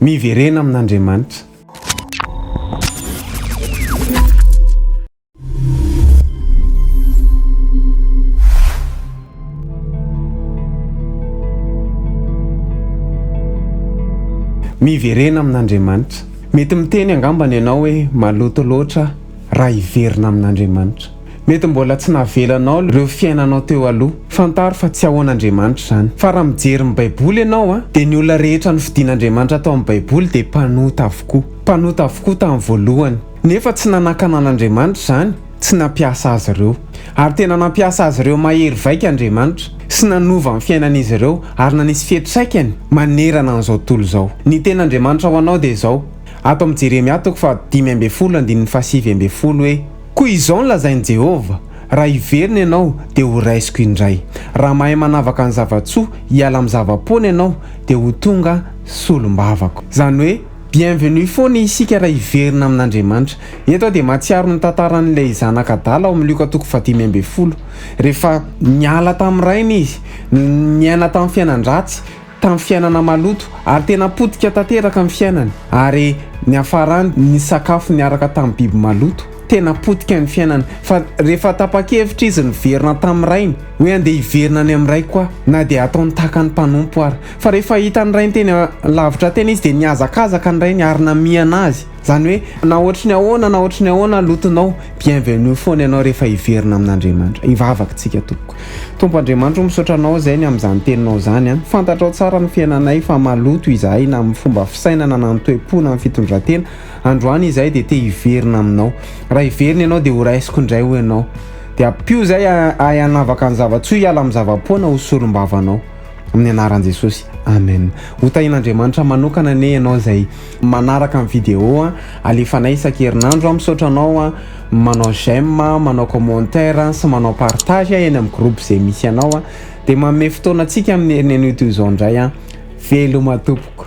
miverena amin'Andriamanitra. Miverena amin'Andriamanitra. Mety miteny angambany ianao hoe maloto loatra raha hiverina amin'Andriamanitra. Mety mbola tsy navelanao ireo fiainanao teo aloha. Fantaro fa tsy ahoan'Andriamanitra zany. Fa raha mijery ny Baiboly ianao dia ny olona rehetra nofidian'Andriamanitra tao amin'ny Baiboly dia mpanota avokoa. Mpanota avokoa tamin'ny voalohany. Nefa tsy nanakana an'Andriamanitra zany, tsy nampiasa azy ireo. Ary tena nampiasa azy ireo mahery vaika Andriamanitra sy nanova amin'ny fiainan'izy ireo ary nanisy fiantraikany manerana an'izao tontolo izao. Ny ten'Andriamanitra ho anao dia izao. Ato amin'ny Jeremia 5:7-7 hoe: koa izao no lazain'i Jehova, raha hiverina ianao dia ho raisiko indray. Raha mahay manavaka ny zavatsoa hiala amin'ny zavapoana ianao dia ho tonga solombavako. Zany hoe bienvenue foana isika raha hiverina amin'Andriamanitra. Eto dia matsiaro ny tantaran'ilay zanak'Adala ao amin'ny Luka 5:10. Rehefa niala tamin'ny rainy izy, niaina tamin'ny fiainan-dratsy, tamin'ny fiainana maloto ary tena potika tanteraka amin'ny fiainany. Ary ny hafarany ny sakafo niaraka tamin'ny biby maloto, tena potika ny fiainany. Fa rehefa tapa-kevitra izy niverina tamin'ny rainy hoe andeha hiverina any amin'ny ray koa, na dia ataony tahaka ny mpanompo ary. Fa rehefa hita ny rainy tena lavitra tena izy dia niazakazaka ny rainy ary namiana azy. Zany hoe na ohatry ny ahoana lotonao, bienvenue foana ianao rehefa hiverina amin'Andriamanitra. Ivavaka tsika tompoko. Tompo Andriamanitra, misaotra anao zay amin'ny teninao zany. Fantatrao tsara ny fiainanay fa maloto izahay na amin'ny fomba fisainana na ny toe-po na ny fitondran-tena. Androany izahay dia te hiverina aminao. Raha hiverina ianao dia ho raisiko indray ho ianao. Dia ampio zay hanavaka ny zavatsoa hiala amin'ny zavapoana ho solombavanao. Amin'ny anaran'i Jesosy. Amen. Ho tahin'Andriamanitra manokana ane ianao zay manaraka ny vidéo alefanay isan-kerinandro. Misaotra anao manao j'aime, manao commentaire sy manao partage eny amin'ny groupe izay misy anao dia manome fotoana antsika amin'ny herinan'io toy izao indray. Veloma tompoko.